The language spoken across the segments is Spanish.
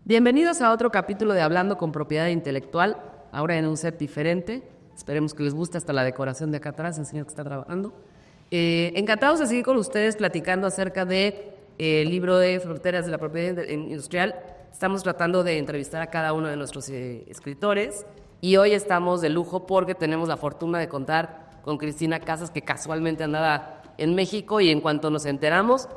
Bienvenidos a otro capítulo de Hablando con Propiedad Intelectual, ahora en un set diferente. Esperemos que les guste hasta la decoración de acá atrás, el señor que está trabajando. Encantados de seguir con ustedes platicando acerca del libro de Fronteras de la Propiedad Industrial. Estamos tratando de entrevistar a cada uno de nuestros escritores y hoy estamos de lujo porque tenemos la fortuna de contar con Cristina Casas, que casualmente andaba en México, y en cuanto nos enteramos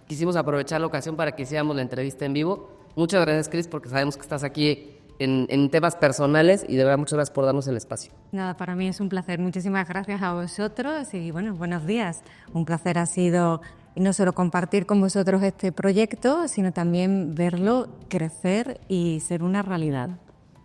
quisimos aprovechar la ocasión para que hiciéramos la entrevista en vivo. Muchas gracias, Cris, porque sabemos que estás aquí en temas personales y de verdad muchas gracias por darnos el espacio. Nada, para mí es un placer. Muchísimas gracias a vosotros y bueno, buenos días. Un placer ha sido no solo compartir con vosotros este proyecto, sino también verlo crecer y ser una realidad.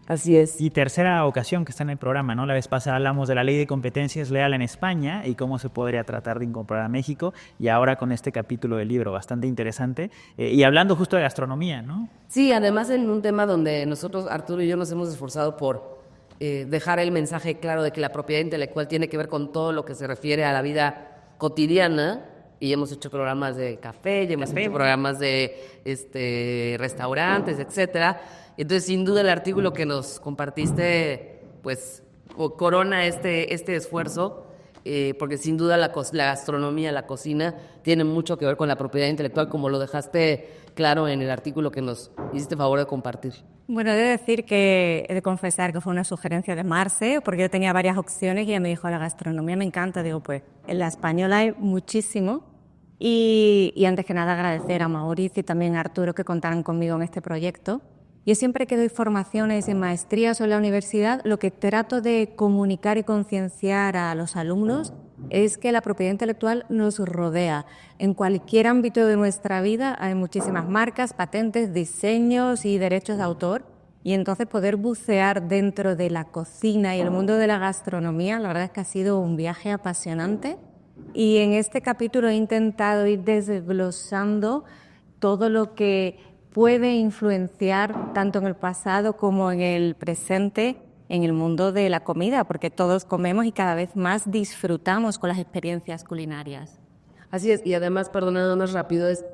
Así es. Y tercera ocasión que está en el programa, ¿no? La vez pasada hablamos de la ley de competencia desleal en España y cómo se podría tratar de incorporar a México, y ahora con este capítulo del libro bastante interesante, y hablando justo de gastronomía, ¿no? Sí, además en un tema donde nosotros, Arturo y yo, nos hemos esforzado por dejar el mensaje claro de que la propiedad intelectual tiene que ver con todo lo que se refiere a la vida cotidiana, y hemos hecho programas de café, y hemos hecho programas de restaurantes, etcétera. Entonces, sin duda, el artículo que nos compartiste, pues, corona este esfuerzo, porque sin duda la gastronomía, la cocina, tiene mucho que ver con la propiedad intelectual, como lo dejaste claro en el artículo que nos hiciste favor de compartir. Bueno, he de confesar que fue una sugerencia de Marce, porque yo tenía varias opciones y ella me dijo, la gastronomía me encanta. Digo, pues, en la española hay muchísimo. Y antes que nada agradecer a Mauricio y también a Arturo que contaran conmigo en este proyecto. Yo siempre que doy formaciones en maestrías o en la universidad, lo que trato de comunicar y concienciar a los alumnos es que la propiedad intelectual nos rodea. En cualquier ámbito de nuestra vida hay muchísimas marcas, patentes, diseños y derechos de autor. Y entonces poder bucear dentro de la cocina y el mundo de la gastronomía, la verdad es que ha sido un viaje apasionante. Y en este capítulo he intentado ir desglosando todo lo que puede influenciar tanto en el pasado como en el presente en el mundo de la comida, porque todos comemos y cada vez más disfrutamos con las experiencias culinarias. Así es, y además, perdonándonos rápido, es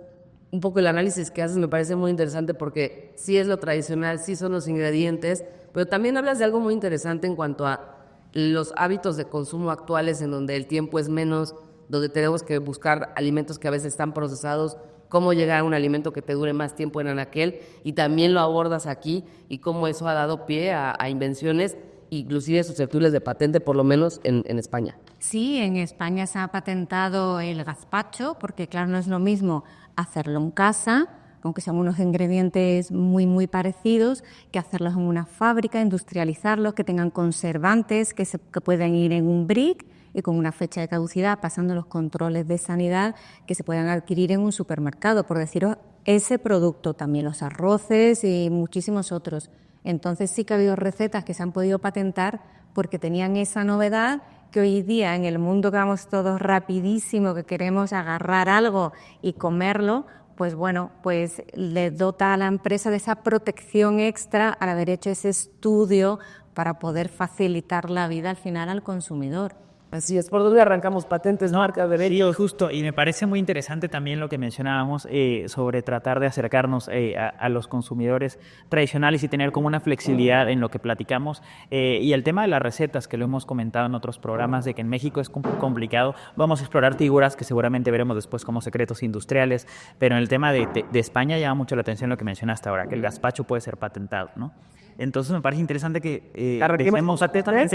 un poco el análisis que haces, me parece muy interesante porque sí es lo tradicional, sí son los ingredientes, pero también hablas de algo muy interesante en cuanto a los hábitos de consumo actuales, en donde el tiempo es menos, donde tenemos que buscar alimentos que a veces están procesados, cómo llegar a un alimento que te dure más tiempo en anaquel, y también lo abordas aquí, y cómo eso ha dado pie a invenciones, inclusive susceptibles de patente, por lo menos en España. Sí, en España se ha patentado el gazpacho, porque claro, no es lo mismo hacerlo en casa, aunque sean unos ingredientes muy, muy parecidos, que hacerlos en una fábrica, industrializarlos, que tengan conservantes, que puedan ir en un brick y con una fecha de caducidad, pasando los controles de sanidad que se puedan adquirir en un supermercado, por deciros ese producto, también los arroces y muchísimos otros. Entonces sí que ha habido recetas que se han podido patentar porque tenían esa novedad que hoy día en el mundo que vamos todos rapidísimo, que queremos agarrar algo y comerlo, pues bueno, pues le dota a la empresa de esa protección extra al haber hecho ese estudio para poder facilitar la vida al final al consumidor. Así es, ¿por dónde arrancamos? Patentes, marcas, derechos. Sí, justo, y me parece muy interesante también lo que mencionábamos sobre tratar de acercarnos a los consumidores tradicionales y tener como una flexibilidad en lo que platicamos, y el tema de las recetas, que lo hemos comentado en otros programas, de que en México es complicado. Vamos a explorar figuras que seguramente veremos después como secretos industriales, pero en el tema de España llama mucho la atención lo que mencionaste ahora, que el gazpacho puede ser patentado, ¿no? Entonces me parece interesante que dejemos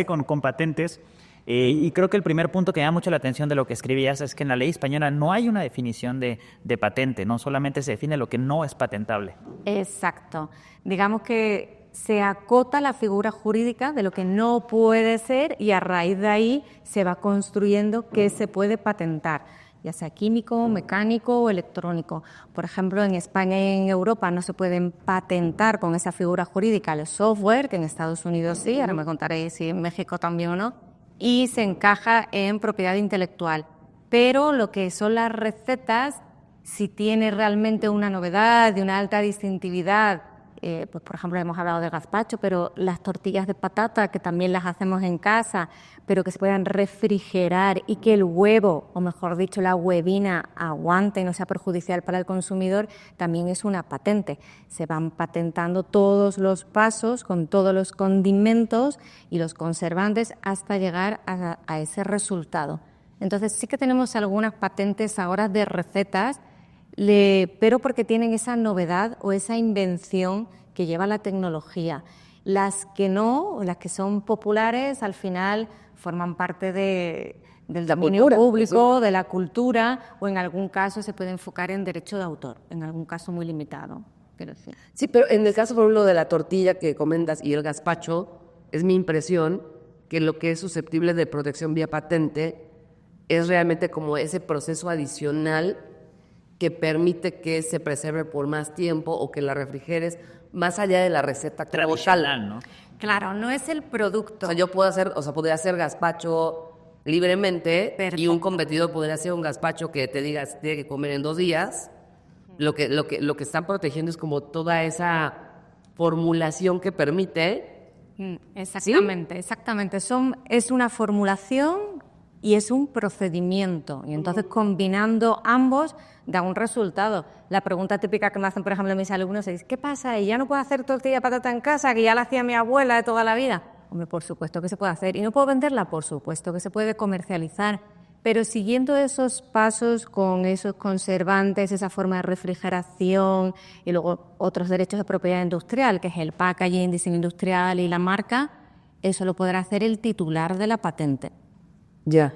con patentes. Y creo que el primer punto que llama mucho la atención de lo que escribías es que en la ley española no hay una definición de patente, no solamente se define lo que no es patentable. Exacto. Digamos que se acota la figura jurídica de lo que no puede ser y a raíz de ahí se va construyendo qué se puede patentar. ya sea químico, mecánico o electrónico. Por ejemplo, en España y en Europa no se pueden patentar con esa figura jurídica el software, que en Estados Unidos sí, ahora me contaréis si en México también o no, y se encaja en propiedad intelectual. Pero lo que son las recetas, si tiene realmente una novedad, de una alta distintividad, pues por ejemplo hemos hablado de gazpacho, pero las tortillas de patata, que también las hacemos en casa, pero que se puedan refrigerar y que el huevo, o mejor dicho la huevina, aguante y no sea perjudicial para el consumidor, también es una patente. Se van patentando todos los pasos con todos los condimentos y los conservantes hasta llegar a ese resultado. Entonces sí que tenemos algunas patentes ahora de recetas, pero porque tienen esa novedad o esa invención que lleva la tecnología. Las que no, las que son populares, al final forman parte del dominio público, de la cultura, o en algún caso se puede enfocar en derecho de autor, en algún caso muy limitado. Quiero decir. Sí, pero en el caso, por ejemplo, de la tortilla que comentas y el gazpacho, es mi impresión que lo que es susceptible de protección vía patente es realmente como ese proceso adicional que permite que se preserve por más tiempo o que la refrigeres más allá de la receta tradicional, ¿no? Claro, no es el producto. O sea, yo podría hacer gazpacho libremente. Perfecto. Y un competidor podría hacer un gazpacho que te diga tiene que comer en 2 días. Lo que están protegiendo es como toda esa formulación que permite. Exactamente, ¿sí? Exactamente. Es una formulación y es un procedimiento. Y entonces combinando ambos da un resultado. La pregunta típica que me hacen, por ejemplo, mis alumnos es: ¿qué pasa? ¿Y ya no puedo hacer tortilla de patata en casa, que ya la hacía mi abuela de toda la vida? Hombre, por supuesto que se puede hacer. ¿Y no puedo venderla? Por supuesto que se puede comercializar. Pero siguiendo esos pasos con esos conservantes, esa forma de refrigeración y luego otros derechos de propiedad industrial, que es el packaging, diseño industrial y la marca, eso lo podrá hacer el titular de la patente. Ya.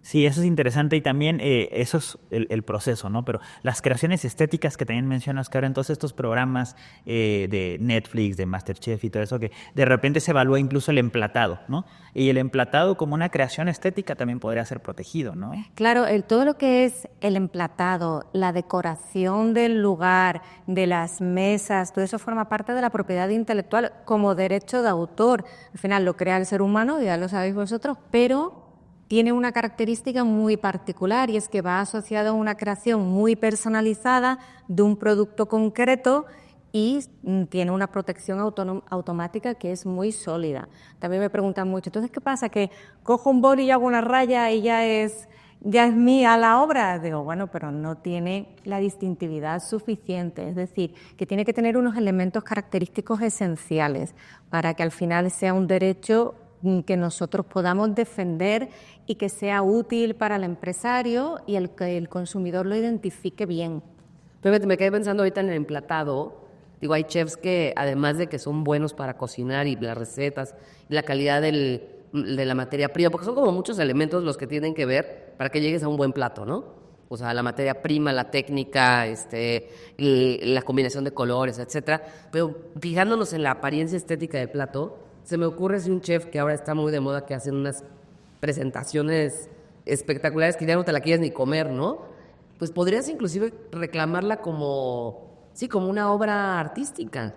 Sí, eso es interesante y también eso es el proceso, ¿no? Pero las creaciones estéticas que también mencionas, que ahora en todos estos programas de Netflix, de MasterChef y todo eso, que de repente se evalúa incluso el emplatado, ¿no? Y el emplatado como una creación estética también podría ser protegido, ¿no? Claro, todo lo que es el emplatado, la decoración del lugar, de las mesas, todo eso forma parte de la propiedad intelectual como derecho de autor. Al final lo crea el ser humano, ya lo sabéis vosotros, pero tiene una característica muy particular y es que va asociado a una creación muy personalizada de un producto concreto y tiene una protección automática que es muy sólida. También me preguntan mucho, entonces, ¿qué pasa? ¿Que cojo un boli y hago una raya y ya es mía la obra? Digo, bueno, pero no tiene la distintividad suficiente, es decir, que tiene que tener unos elementos característicos esenciales para que al final sea un derecho que nosotros podamos defender y que sea útil para el empresario y que el consumidor lo identifique bien. Pero me quedé pensando ahorita en el emplatado. Digo, hay chefs que además de que son buenos para cocinar y las recetas, y la calidad de la materia prima, porque son como muchos elementos los que tienen que ver para que llegues a un buen plato, ¿no? O sea, la materia prima, la técnica, la combinación de colores, etcétera. Pero fijándonos en la apariencia estética del plato, se me ocurre si un chef que ahora está muy de moda, que hacen unas presentaciones espectaculares que ya no te la quieres ni comer, ¿no? Pues podrías inclusive reclamarla como una obra artística.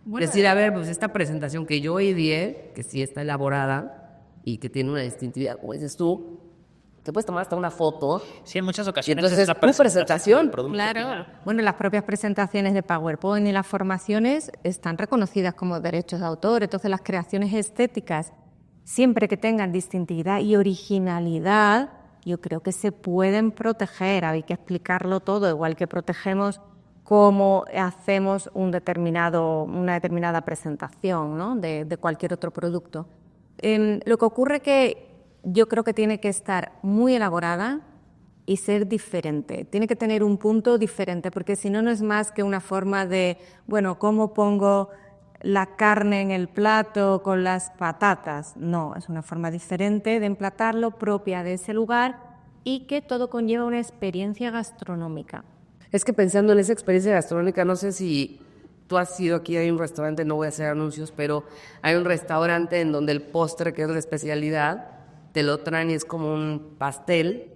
Bueno, decir, a ver, pues esta presentación que yo ideé, que sí está elaborada y que tiene una distintividad, como dices tú, te puedes tomar hasta una foto. Sí, en muchas ocasiones entonces es la presentación. Claro. Bueno, las propias presentaciones de PowerPoint y las formaciones están reconocidas como derechos de autor. Entonces, las creaciones estéticas, siempre que tengan distintividad y originalidad, yo creo que se pueden proteger. Hay que explicarlo todo, igual que protegemos cómo hacemos una determinada presentación, ¿no? de cualquier otro producto. Lo que ocurre que yo creo que tiene que estar muy elaborada y ser diferente. Tiene que tener un punto diferente, porque si no, no es más que una forma de, bueno, ¿cómo pongo la carne en el plato con las patatas? No, es una forma diferente de emplatarlo, propia de ese lugar y que todo conlleva una experiencia gastronómica. Es que pensando en esa experiencia gastronómica, no sé si tú has ido aquí, hay un restaurante, no voy a hacer anuncios, pero hay un restaurante en donde el postre, que es la especialidad, te lo traen y es como un pastel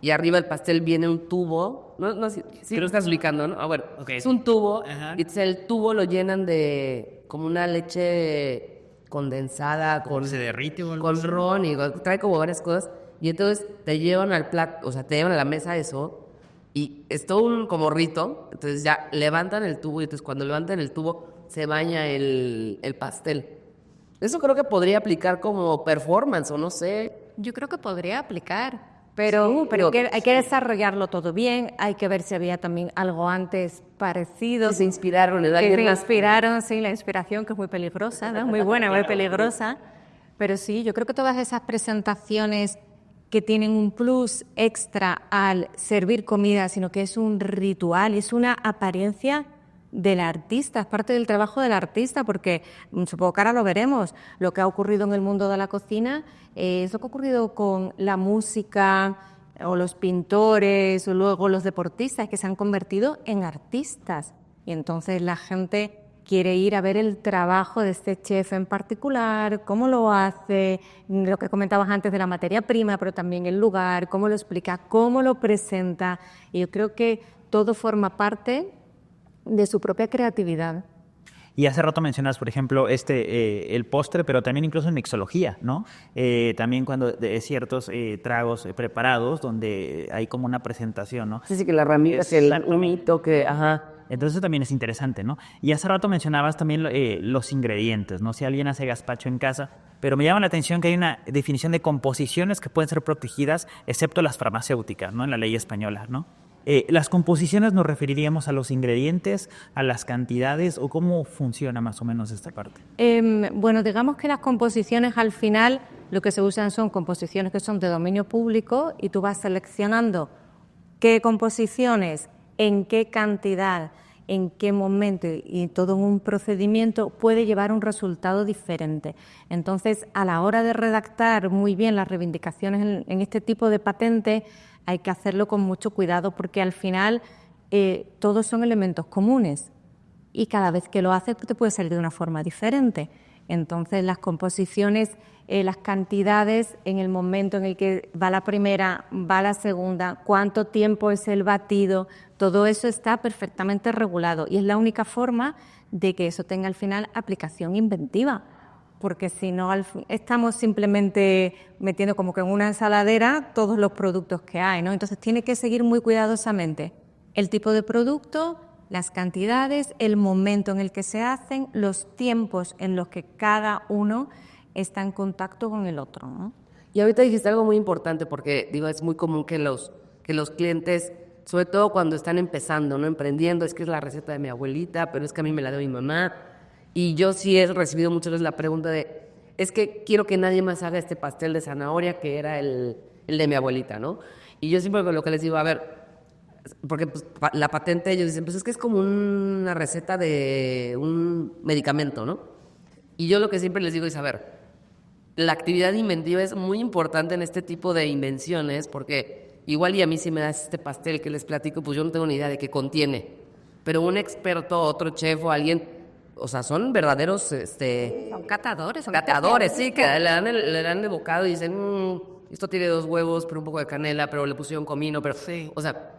y arriba del pastel viene un tubo. No, sí lo estás ubicando, ¿no? Bueno, Okay. Es un tubo, Ajá. y entonces el tubo lo llenan de como una leche condensada con, ¿Se derrite o algo con así? ron y trae como varias cosas. Y entonces te llevan al plato, o sea, te llevan a la mesa eso, y es todo un como rito. Entonces ya levantan el tubo, y entonces cuando levantan el tubo se baña el pastel. Eso creo que podría aplicar como performance, o no sé. Yo creo que podría aplicar, pero, Sí, pero pero- hay que desarrollarlo todo bien, hay que ver si había también algo antes parecido. Que se inspiraron en Que alguien se más. inspiraron, sí, la inspiración que es muy peligrosa, ¿no? Muy buena, muy peligrosa. Pero sí, yo creo que todas esas presentaciones que tienen un plus extra al servir comida, sino que es un ritual, es una apariencia del artista, es parte del trabajo del artista, porque supongo que ahora lo veremos, lo que ha ocurrido en el mundo de la cocina es lo que ha ocurrido con la música o los pintores o luego los deportistas que se han convertido en artistas. Y entonces la gente quiere ir a ver el trabajo de este chef en particular, cómo lo hace, lo que comentabas antes de la materia prima, pero también el lugar, cómo lo explica, cómo lo presenta. Y yo creo que todo forma parte de su propia creatividad. Y hace rato mencionas, por ejemplo, el postre, pero también incluso en mixología, ¿no? También cuando de ciertos tragos preparados, donde hay como una presentación, ¿no? Sí, que la ramita, que el humito, que, ajá. Entonces eso también es interesante, ¿no? Y hace rato mencionabas también los ingredientes, ¿no? Si alguien hace gazpacho en casa, pero me llama la atención que hay una definición de composiciones que pueden ser protegidas, excepto las farmacéuticas, ¿no? En la ley española, ¿no? ¿Las composiciones nos referiríamos a los ingredientes, a las cantidades o cómo funciona más o menos esta parte? Bueno, digamos que las composiciones al final lo que se usan son composiciones que son de dominio público y tú vas seleccionando qué composiciones, en qué cantidad, en qué momento y todo un procedimiento puede llevar un resultado diferente. Entonces, a la hora de redactar muy bien las reivindicaciones en este tipo de patente, hay que hacerlo con mucho cuidado porque al final todos son elementos comunes y cada vez que lo haces te puede salir de una forma diferente. Entonces las composiciones, las cantidades en el momento en el que va la primera, va la segunda, cuánto tiempo es el batido, todo eso está perfectamente regulado y es la única forma de que eso tenga al final aplicación inventiva. Porque si no, estamos simplemente metiendo como que en una ensaladera todos los productos que hay, ¿no? Entonces tiene que seguir muy cuidadosamente el tipo de producto, las cantidades, el momento en el que se hacen, los tiempos en los que cada uno está en contacto con el otro, ¿no? Y ahorita dijiste algo muy importante, porque digo, es muy común que los clientes, sobre todo cuando están empezando, ¿no? Emprendiendo, es que es la receta de mi abuelita, pero es que a mí me la dio mi mamá. Y yo sí he recibido muchas veces la pregunta de, es que quiero que nadie más haga este pastel de zanahoria que era el de mi abuelita, ¿no? Y yo siempre lo que les digo, a ver, porque pues, la patente ellos dicen, pues es que es como una receta de un medicamento, ¿no? Y yo lo que siempre les digo es, a ver, la actividad inventiva es muy importante en este tipo de invenciones, porque igual y a mí si me das este pastel que les platico, pues yo no tengo ni idea de qué contiene. Pero un experto, otro chef o alguien, o sea, son verdaderos, Son catadores. catadores, sí, que le dan el bocado y dicen, esto tiene 2 huevos, pero un poco de canela, pero le pusieron comino, pero, o sea,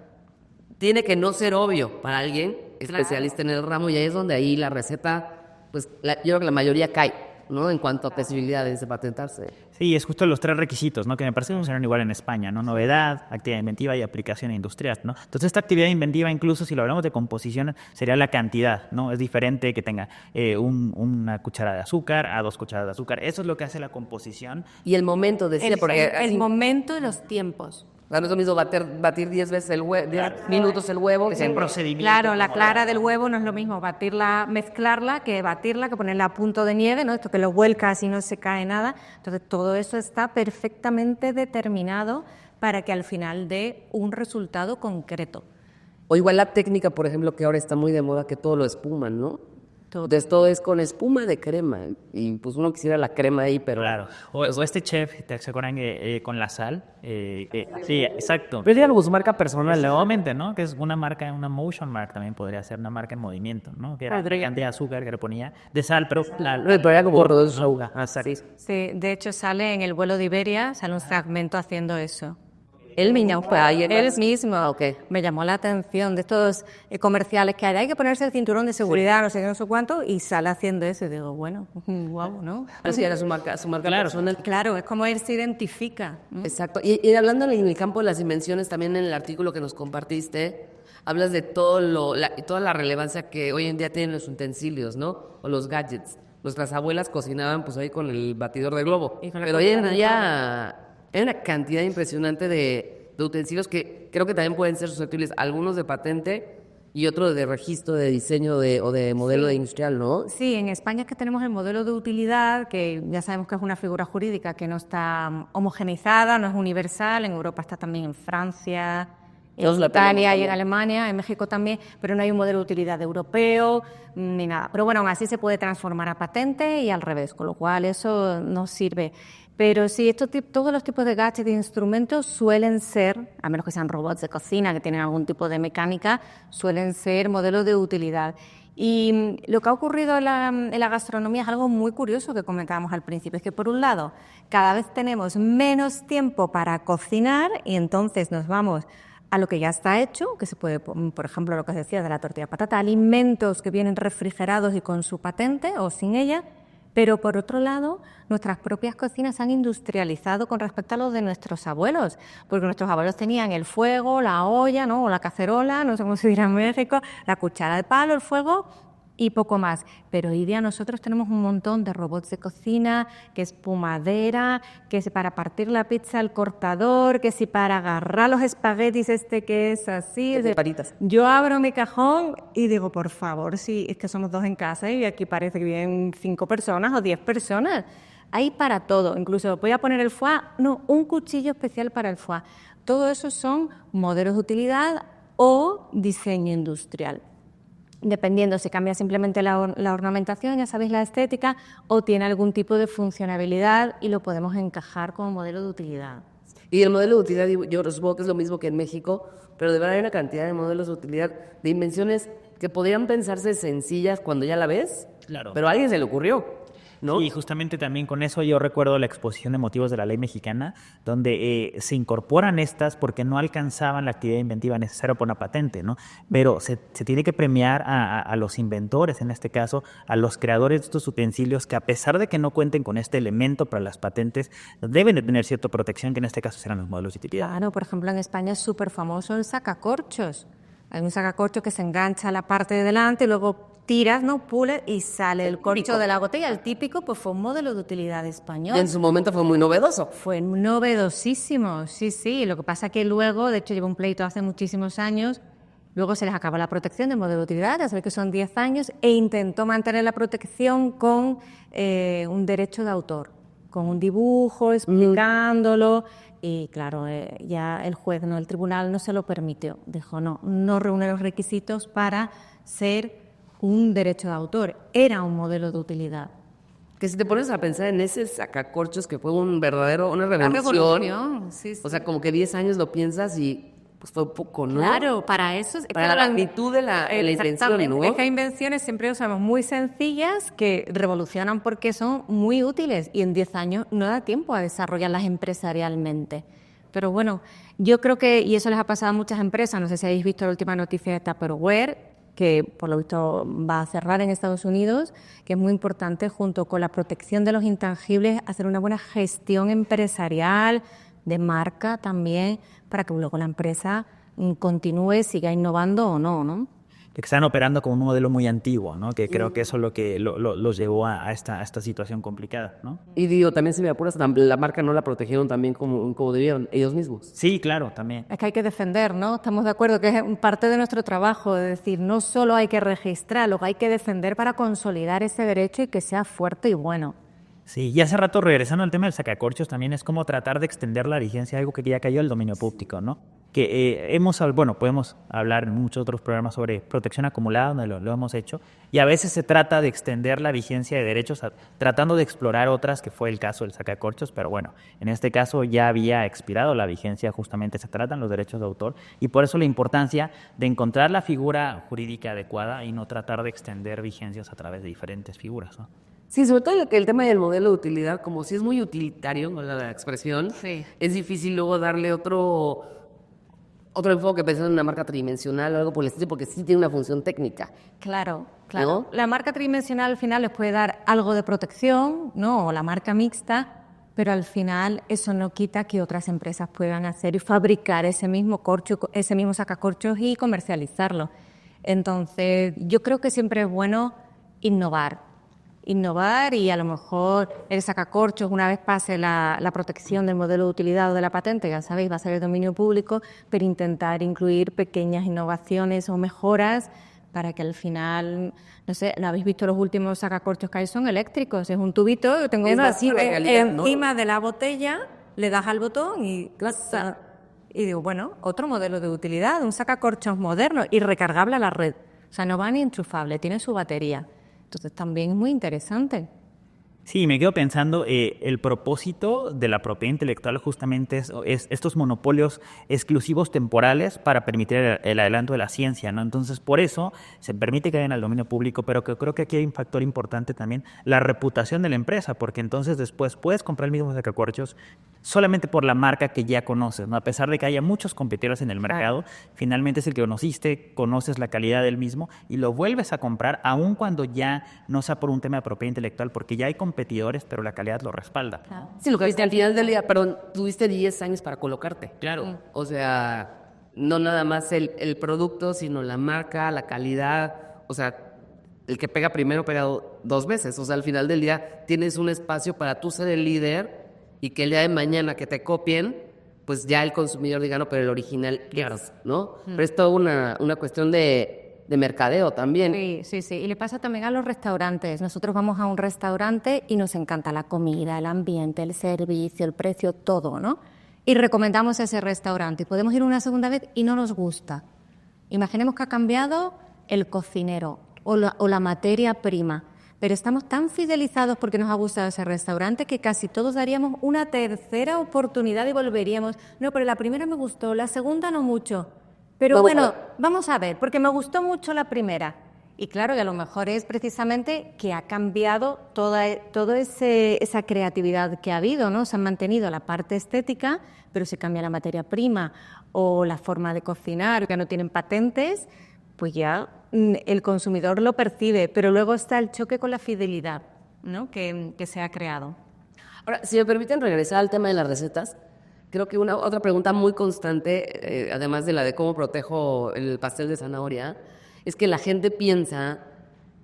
tiene que no ser obvio para alguien especialista en el ramo, y ahí es donde ahí la receta, pues yo creo que la mayoría cae, ¿no? En cuanto a posibilidades de patentarse. Sí, es justo los 3 requisitos, ¿no? Que me parece que funcionan igual en España, ¿no? Novedad, actividad inventiva y aplicación industrial, ¿no? Entonces, esta actividad inventiva, incluso si lo hablamos de composición, sería la cantidad, ¿no? Es diferente que tenga una cucharada de azúcar a 2 cucharadas de azúcar. Eso es lo que hace la composición. Y el momento, decía, porque El momento y los tiempos. no es lo mismo batir 10 veces el huevo, 10 minutos el huevo. Es el procedimiento. Claro, la clara del huevo no es lo mismo batirla, mezclarla, que batirla, que ponerla a punto de nieve, ¿no? Esto que lo vuelcas y no se cae nada. Entonces, todo eso está perfectamente determinado para que al final dé un resultado concreto. O igual la técnica, por ejemplo, que ahora está muy de moda, que todo lo espuman, ¿no? Todo. Entonces todo es con espuma de crema. Y pues uno quisiera la crema ahí, pero... Claro. O este chef, ¿se acuerdan con la sal? Sí, exacto. Pero dígalo con su marca personal, ¿no? Nuevamente, ¿no? Que es una marca, una motion mark también podría ser una marca en movimiento, ¿no? Que era la cantidad de azúcar que le ponía de sal, pero Pero ya como por dos sauga. Sí, de hecho sale en el vuelo de Iberia, sale un fragmento haciendo eso. Él me llamó, alguien él más. mismo Ah, ok. me llamó la atención de estos comerciales que hay que ponerse el cinturón de seguridad, no sé qué, no sé cuánto, y sale haciendo eso y digo, bueno, guau, ¿no? Así era su marca Claro. personal. Claro, es como él se identifica. Exacto. Y hablando en el campo de las invenciones, también en el artículo que nos compartiste, hablas de toda la relevancia que hoy en día tienen los utensilios, ¿no? O los gadgets. Nuestras abuelas cocinaban pues ahí con el batidor de globo. Y con la Pero hoy en cuchara de día hay una cantidad impresionante de utensilios que creo que también pueden ser susceptibles, algunos de patente y otros de registro de diseño o de modelo de industrial, ¿no? Sí, en España es que tenemos el modelo de utilidad, que ya sabemos que es una figura jurídica que no está homogeneizada, no es universal. En Europa está también en Francia, en Todos la Italia tenemos y en también. Alemania, en México también, pero no hay un modelo de utilidad europeo ni nada. Pero bueno, aún así se puede transformar a patente y al revés, con lo cual eso nos sirve. Pero sí, todos los tipos de gadgets e instrumentos suelen ser, a menos que sean robots de cocina que tienen algún tipo de mecánica, suelen ser modelos de utilidad. Y lo que ha ocurrido en la gastronomía es algo muy curioso que comentábamos al principio, es que por un lado cada vez tenemos menos tiempo para cocinar y entonces nos vamos a lo que ya está hecho, que se puede, por ejemplo, lo que os decía de la tortilla de patata, alimentos que vienen refrigerados y con su patente o sin ella, pero por otro lado, nuestras propias cocinas se han industrializado con respecto a los de nuestros abuelos, porque nuestros abuelos tenían el fuego, la olla, ¿no? O la cacerola, no sé cómo se dirá en México, la cuchara de palo, el fuego y poco más. Pero hoy día nosotros tenemos un montón de robots de cocina, que es espumadera, que es para partir la pizza el cortador, que si para agarrar los espaguetis que es así. De varitas. Yo abro mi cajón y digo, por favor, si es que somos 2 en casa y aquí parece que vienen 5 personas o 10 personas. Hay para todo, incluso voy a poner el foie, no, un cuchillo especial para el foie. Todo eso son modelos de utilidad o diseño industrial. Dependiendo si cambia simplemente la ornamentación, ya sabéis, la estética, o tiene algún tipo de funcionalidad y lo podemos encajar como modelo de utilidad. Y el modelo de utilidad, yo supongo que es lo mismo que en México, pero de verdad hay una cantidad de modelos de utilidad, de invenciones que podrían pensarse sencillas cuando ya la ves, Claro. pero a alguien se le ocurrió, ¿no? Y justamente también con eso yo recuerdo la exposición de motivos de la ley mexicana, donde se incorporan estas porque no alcanzaban la actividad inventiva necesaria por una patente, ¿no? Pero se tiene que premiar a los inventores, en este caso, a los creadores de estos utensilios que a pesar de que no cuenten con este elemento para las patentes, deben de tener cierta protección, que en este caso serán los modelos de utilidad. Claro, por ejemplo, en España es súper famoso el sacacorchos. Hay un sacacorcho que se engancha a la parte de delante y luego tiras, ¿no? Pules y sale el corcho de la botella. El típico, pues fue un modelo de utilidad español. Y en su momento fue muy novedoso. Fue novedosísimo, sí, sí. Lo que pasa que luego, de hecho, llevo un pleito hace muchísimos años, luego se les acabó la protección del modelo de utilidad, ya sabéis que son 10 años, e intentó mantener la protección con un derecho de autor, con un dibujo, explicándolo. Y claro, ya el juez, no, el tribunal no se lo permitió. Dijo, no reúne los requisitos para ser un derecho de autor. Era un modelo de utilidad. Que si te pones a pensar en ese sacacorchos que fue una revolución, sí, sí. o sea, como que 10 años lo piensas y pues fue poco, ¿no? Claro, para eso... Para la magnitud de la invención, Exactamente. ¿no? Es que hay invenciones, siempre usamos muy sencillas, que revolucionan porque son muy útiles y en 10 años no da tiempo a desarrollarlas empresarialmente. Pero bueno, yo creo que, y eso les ha pasado a muchas empresas, no sé si habéis visto la última noticia de Tupperware, que por lo visto va a cerrar en Estados Unidos, que es muy importante, junto con la protección de los intangibles, hacer una buena gestión empresarial, de marca también, para que luego la empresa continúe, siga innovando o no, ¿no? Que están operando con un modelo muy antiguo, ¿no? Que creo que eso es lo que los llevó a esta situación complicada, ¿no? Y digo, también si me apuras, la marca no la protegieron también como debieron ellos mismos. Sí, claro, también. Es que hay que defender, ¿no? Estamos de acuerdo que es parte de nuestro trabajo, es decir, no solo hay que registrar, lo que hay que defender para consolidar ese derecho y que sea fuerte y bueno. Sí, y hace rato, regresando al tema del sacacorchos, también es como tratar de extender la vigencia, algo que ya cayó al dominio público, ¿no? Que podemos hablar en muchos otros programas sobre protección acumulada, donde lo hemos hecho, y a veces se trata de extender la vigencia de derechos, tratando de explorar otras, que fue el caso del sacacorchos, pero bueno, en este caso ya había expirado la vigencia, justamente se tratan los derechos de autor, y por eso la importancia de encontrar la figura jurídica adecuada y no tratar de extender vigencias a través de diferentes figuras, ¿no? Sí, sobre todo el tema del modelo de utilidad, como si es muy utilitario, ¿no? La expresión, Sí. es difícil luego darle otro enfoque pensando en una marca tridimensional o algo por el estilo, porque sí tiene una función técnica. Claro, claro. ¿No? La marca tridimensional al final les puede dar algo de protección, ¿no? O la marca mixta, pero al final eso no quita que otras empresas puedan hacer y fabricar ese mismo corcho, ese mismo sacacorchos y comercializarlo. Entonces, yo creo que siempre es bueno innovar y a lo mejor el sacacorchos, una vez pase la protección del modelo de utilidad o de la patente, ya sabéis, va a ser el dominio público, pero intentar incluir pequeñas innovaciones o mejoras para que al final, no sé, ¿no habéis visto los últimos sacacorchos que hay? Son eléctricos, es un tubito, yo tengo Es uno así vacío, en realidad, ¿no? encima de la botella, le das al botón y digo, bueno, otro modelo de utilidad, un sacacorchos moderno y recargable a la red. O sea, no va ni enchufable, tiene su batería. Entonces también es muy interesante. Sí, me quedo pensando, el propósito de la propiedad intelectual justamente es estos monopolios exclusivos temporales para permitir el adelanto de la ciencia, ¿no? Entonces, por eso se permite que vayan al dominio público, pero que creo que aquí hay un factor importante también, la reputación de la empresa, porque entonces después puedes comprar el mismo sacacorchos solamente por la marca que ya conoces, ¿no? A pesar de que haya muchos competidores en el mercado, finalmente es el que conociste, conoces la calidad del mismo y lo vuelves a comprar aun cuando ya no sea por un tema de propiedad intelectual, porque ya hay competidores, pero la calidad lo respalda. Claro. Sí, lo que viste al final del día, perdón, tuviste 10 años para colocarte. Claro. O sea, no nada más el producto, sino la marca, la calidad. O sea, el que pega primero pega dos veces. O sea, al final del día tienes un espacio para tú ser el líder y que el día de mañana que te copien, pues ya el consumidor diga, no, pero el original, ¿no? Pero es toda una cuestión de mercadeo también. Sí. Y le pasa también a los restaurantes. Nosotros vamos a un restaurante y nos encanta la comida, el ambiente, el servicio, el precio, todo, ¿no? Y recomendamos ese restaurante. Y podemos ir una segunda vez y no nos gusta. Imaginemos que ha cambiado el cocinero o la materia prima. Pero estamos tan fidelizados porque nos ha gustado ese restaurante que casi todos daríamos una tercera oportunidad y volveríamos. No, pero la primera me gustó, la segunda no mucho. Pero vamos a ver, porque me gustó mucho la primera. Y claro, que a lo mejor es precisamente que ha cambiado toda esa creatividad que ha habido, ¿no? Se ha mantenido la parte estética, pero se cambia la materia prima o la forma de cocinar, que no tienen patentes, pues ya el consumidor lo percibe, pero luego está el choque con la fidelidad, ¿no? que se ha creado. Ahora, si me permiten regresar al tema de las recetas, creo que otra pregunta muy constante, además de la de cómo protejo el pastel de zanahoria, es que la gente piensa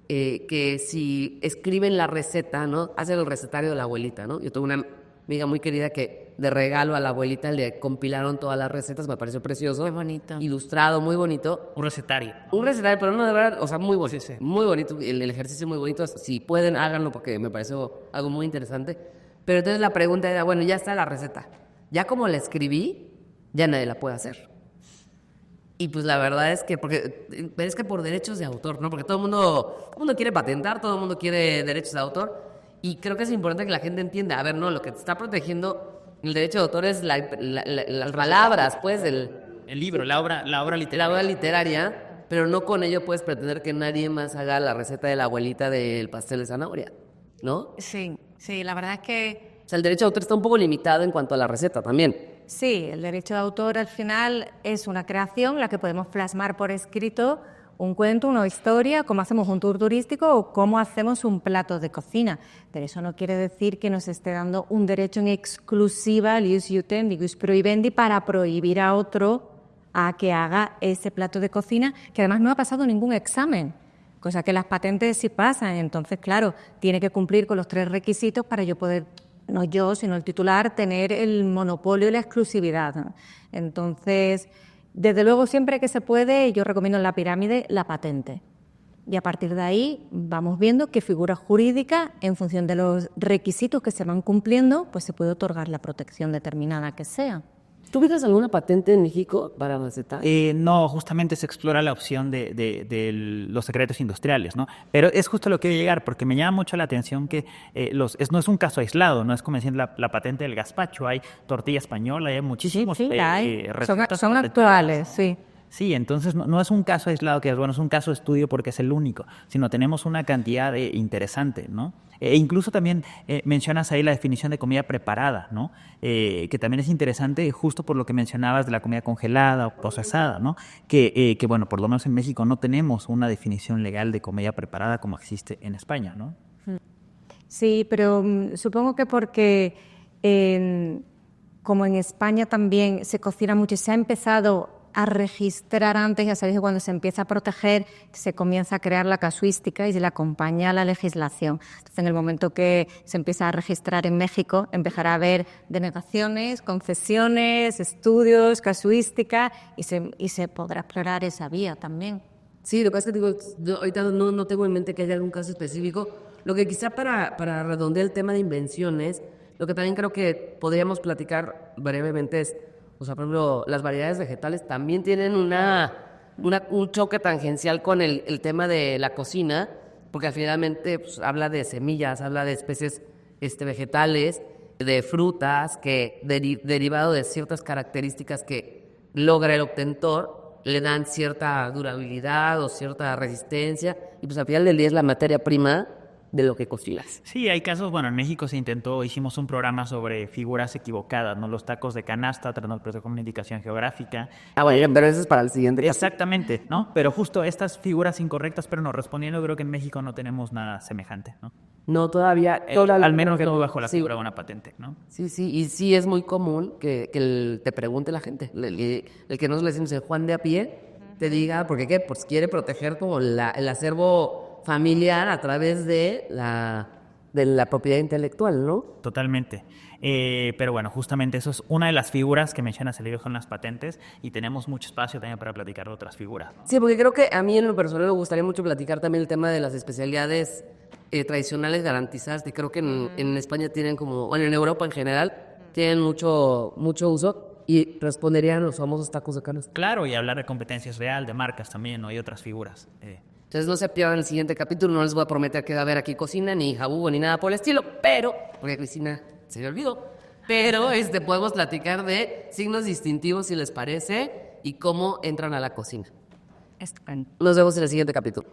que si escriben la receta, ¿no? Hacen el recetario de la abuelita, ¿no? Yo tuve una amiga muy querida que de regalo a la abuelita le compilaron todas las recetas, me pareció precioso. Muy bonito. Ilustrado, muy bonito. Un recetario. Un recetario, pero no, de verdad, o sea, muy bonito. Sí. Muy bonito, el ejercicio muy bonito. Si pueden, háganlo porque me pareció algo muy interesante. Pero entonces la pregunta era, bueno, ya está la receta. Ya como la escribí, ya nadie la puede hacer. Y pues la verdad es que, es que por derechos de autor, ¿no? Porque todo el mundo quiere patentar, todo el mundo quiere derechos de autor. Y creo que es importante que la gente entienda, a ver, no, lo que te está protegiendo el derecho de autor es las palabras, pues, el libro, la obra literaria. La obra literaria, pero no con ello puedes pretender que nadie más haga la receta de la abuelita del pastel de zanahoria, ¿no? Sí, la verdad es que O sea, el derecho de autor está un poco limitado en cuanto a la receta también. sí, el derecho de autor al final es una creación, la que podemos plasmar por escrito, un cuento, una historia, cómo hacemos un tour turístico o cómo hacemos un plato de cocina. Pero eso no quiere decir que nos esté dando un derecho en exclusiva al ius iutendi, ius prohibendi, para prohibir a otro a que haga ese plato de cocina, que además no ha pasado ningún examen, cosa que las patentes sí pasan. Entonces, claro, tiene que cumplir con los 3 requisitos para yo poder, no yo, sino el titular, tener el monopolio y la exclusividad, ¿no? Entonces, desde luego, siempre que se puede, yo recomiendo en la pirámide la patente. Y a partir de ahí vamos viendo qué figura jurídica, en función de los requisitos que se van cumpliendo, pues se puede otorgar la protección determinada que sea. ¿Tú ubicas alguna patente en México para receta? No, justamente se explora la opción de los secretos industriales, ¿no? Pero es justo lo que quiero llegar, porque me llama mucho la atención que no es un caso aislado, no es como decir la patente del gazpacho, hay tortilla española, hay muchísimos Sí, hay. recetas. Son actuales, sí. Sí, entonces no es un caso aislado que es bueno, es un caso de estudio porque es el único, sino tenemos una cantidad interesante, ¿no? E incluso también mencionas ahí la definición de comida preparada, ¿no? Que también es interesante justo por lo que mencionabas de la comida congelada o procesada, ¿no? Que bueno, por lo menos en México no tenemos una definición legal de comida preparada como existe en España, ¿no? Sí, pero supongo que porque como en España también se cocina mucho y se ha empezado a registrar antes, ya sabéis que cuando se empieza a proteger se comienza a crear la casuística y se le acompaña la legislación. Entonces, en el momento que se empieza a registrar en México, empezará a haber denegaciones, concesiones, estudios, casuística y se podrá explorar esa vía también. Sí, lo que pasa es que digo, yo ahorita no tengo en mente que haya algún caso específico. Lo que quizá para redondear el tema de invenciones, lo que también creo que podríamos platicar brevemente es, o sea, por ejemplo, las variedades vegetales también tienen un choque tangencial con el tema de la cocina, porque finalmente pues, habla de semillas, habla de especies vegetales, de frutas, que derivado de ciertas características que logra el obtentor, le dan cierta durabilidad o cierta resistencia, y pues al final del día es la materia prima de lo que cocinas. Sí, hay casos, bueno, en México se intentó, hicimos un programa sobre figuras equivocadas, ¿no? Los tacos de canasta, tratando de con una indicación geográfica. Ah, bueno, pero eso es para el siguiente. Exactamente, ¿no? Pero justo estas figuras incorrectas, pero no, respondiendo, creo que en México no tenemos nada semejante, ¿no? No, todavía. Al menos no bajo la figura de una patente, ¿no? Sí, sí, y sí es muy común que te pregunte la gente, el que nosotros le decimos el Juan de a pie, te diga, porque ¿qué? Pues quiere proteger como el acervo familiar a través de la propiedad intelectual, ¿no? Totalmente. Pero bueno, justamente eso es una de las figuras que mencionas el libro con las patentes y tenemos mucho espacio también para platicar de otras figuras, ¿no? Sí, porque creo que a mí en lo personal me gustaría mucho platicar también el tema de las especialidades tradicionales garantizadas, que creo que en España tienen como, bueno, en Europa en general, tienen mucho uso y responderían los famosos tacos de canasta. Claro, y hablar de competencias real, de marcas también, ¿no? Y otras figuras. Entonces no se pierdan el siguiente capítulo, no les voy a prometer que va a haber aquí cocina, ni jabugo, ni nada por el estilo, pero, porque Cristina se me olvidó, pero podemos platicar de signos distintivos si les parece y cómo entran a la cocina. Estupendo. Nos vemos en el siguiente capítulo.